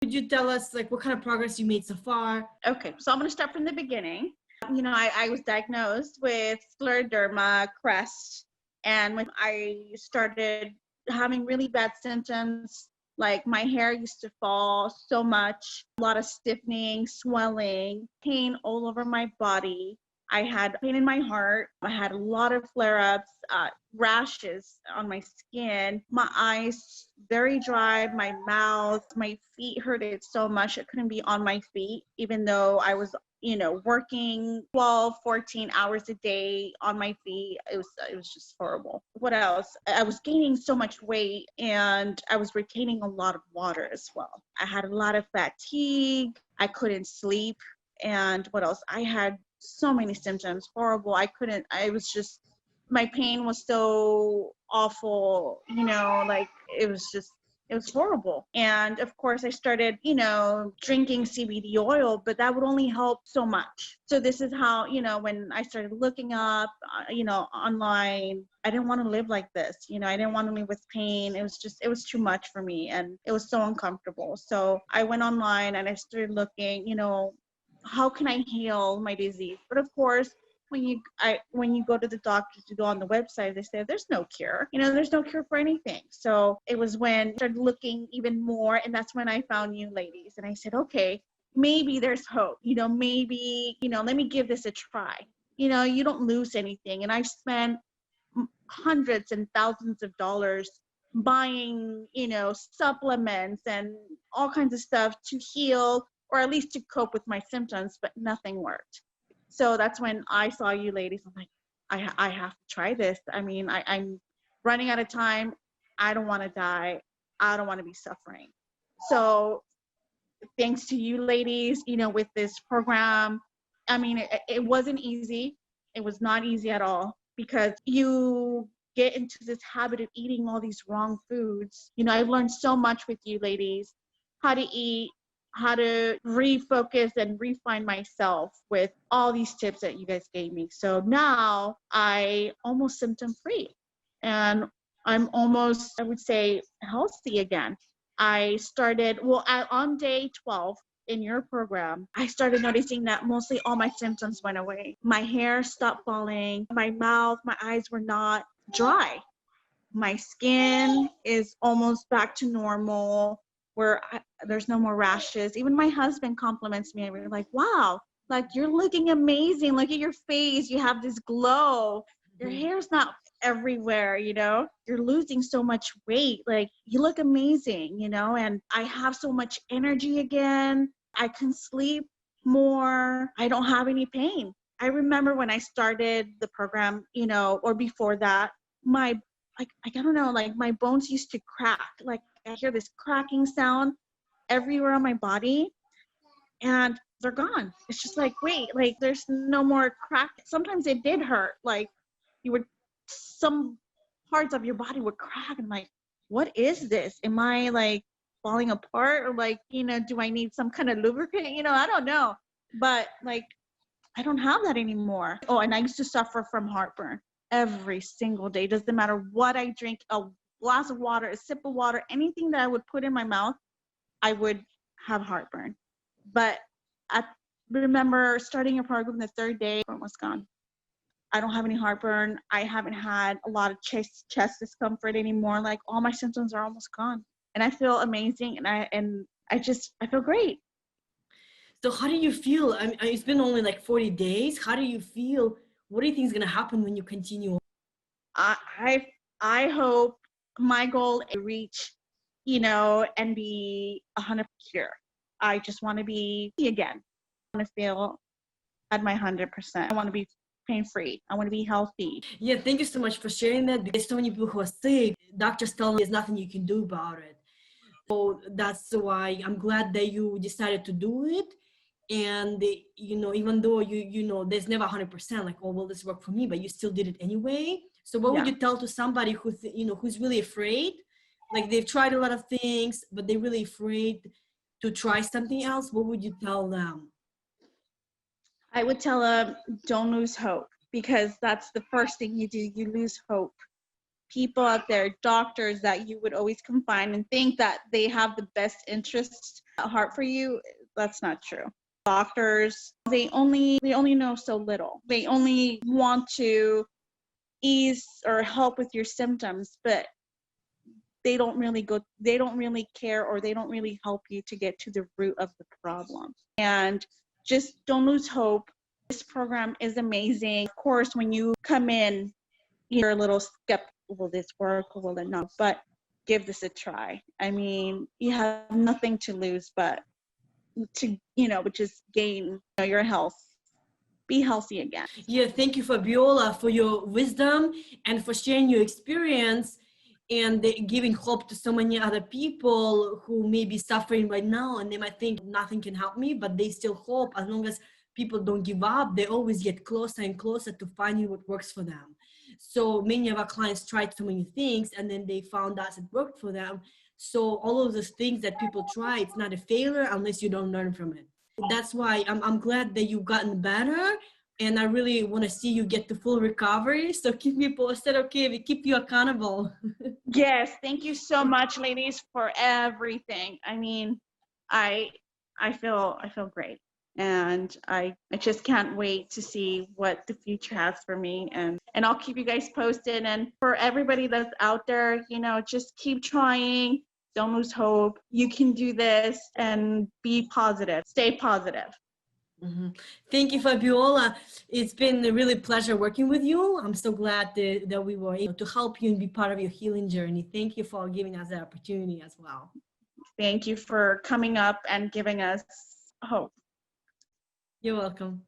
Could you tell us like what kind of progress you made so far? Okay, so I'm going to start from the beginning. I was diagnosed with scleroderma, crest, and when I started having really bad symptoms, like my hair used to fall so much, a lot of stiffening, swelling, pain all over my body. I had pain in my heart. I had a lot of flare-ups, rashes on my skin, my eyes very dry, my mouth, my feet hurted so much. I couldn't be on my feet, even though I was working 12, 14 hours a day on my feet. It was just horrible. What else? I was gaining so much weight and I was retaining a lot of water as well. I had a lot of fatigue. I couldn't sleep. And what else? I had so many symptoms, horrible. My pain was so awful, it was horrible. And of course, I started, drinking CBD oil, but that would only help so much. So this is how, when I started looking up, online, I didn't want to live like this. I didn't want to live with pain. It was too much for me and it was so uncomfortable. So I went online and I started looking, how can I heal my disease? But of course, when you go to the doctor to go on the website, they say there's no cure. There's no cure for anything. So it was when I started looking even more, and that's when I found you ladies. And I said, okay, maybe there's hope. Maybe, let me give this a try. You don't lose anything. And I spent hundreds and thousands of dollars buying, supplements and all kinds of stuff to heal or at least to cope with my symptoms, but nothing worked. So that's when I saw you ladies. I'm like, I have to try this. I mean, I'm running out of time. I don't want to die. I don't want to be suffering. So thanks to you ladies, with this program, I mean, it wasn't easy. It was not easy at all because you get into this habit of eating all these wrong foods. I've learned so much with you ladies, how to eat, how to refocus and refine myself with all these tips that you guys gave me. So now I almost symptom free and I'm almost, I would say, healthy again. I started, on day 12 in your program, I started noticing that mostly all my symptoms went away. My hair stopped falling, my mouth, my eyes were not dry. My skin is almost back to normal, where there's no more rashes. Even my husband compliments me. We're like, wow, like you're looking amazing. Look at your face. You have this glow. Your hair's not everywhere, You're losing so much weight. Like you look amazing, and I have so much energy again. I can sleep more. I don't have any pain. I remember when I started the program, or before that, my I don't know, like my bones used to crack. Like I hear this cracking sound everywhere on my body and they're gone. It's just like, wait, like there's no more crack. Sometimes it did hurt. Like some parts of your body would crack and like, what is this? Am I like falling apart or like, do I need some kind of lubricant? I don't know. But like, I don't have that anymore. Oh, and I used to suffer from heartburn every single day. Doesn't matter what I drink, a glass of water, a sip of water, anything that I would put in my mouth, I would have heartburn. But I remember starting a program the third day, it was gone. I don't have any heartburn. I haven't had a lot of chest discomfort anymore. Like all my symptoms are almost gone. And I feel amazing and I feel great. So how do you feel? I mean, it's been only like 40 days. How do you feel? What do you think is going to happen when you continue? I hope my goal is to reach, and be 100% here. I just want to be again. I want to feel at my 100%. I want to be pain-free. I want to be healthy. Yeah, thank you so much for sharing that. Because so many people who are sick, doctors tell me there's nothing you can do about it. So that's why I'm glad that you decided to do it. And even though there's never 100% like, oh, will this work for me, but you still did it anyway. So what would you tell to somebody who's really afraid, like they've tried a lot of things but they're really afraid to try something else? What would you tell them? I would tell them, don't lose hope, because that's the first thing you do. You lose hope. people out there, doctors that you would always confide and think that they have the best interest at heart for you, that's not true. Doctors, they only know so little. They only want to ease or help with your symptoms, but they don't really care, or they don't really help you to get to the root of the problem. And just don't lose hope. This program is amazing. Of course, when you come in, you're a little skeptical, will this work or will it not? But give this a try. I mean, you have nothing to lose but to, which is gain your health. Be healthy again. Yeah, thank you, Fabiola, for your wisdom and for sharing your experience and giving hope to so many other people who may be suffering right now, and they might think nothing can help me, but they still hope. As long as people don't give up, they always get closer and closer to finding what works for them. So many of our clients tried so many things, and then they found out it worked for them. So all of those things that people try, it's not a failure unless you don't learn from it. That's why I'm glad that you've gotten better, and I really want to see you get to full recovery. So keep me posted, okay? We keep you accountable. Yes, thank you so much, ladies, for everything. I mean, I feel great, and I just can't wait to see what the future has for me, and I'll keep you guys posted. And for everybody that's out there, just keep trying. Don't lose hope. You can do this, and be positive. Stay positive. Mm-hmm. Thank you, Fabiola. It's been a really pleasure working with you. I'm so glad that we were able to help you and be part of your healing journey. Thank you for giving us that opportunity as well. Thank you for coming up and giving us hope. You're welcome.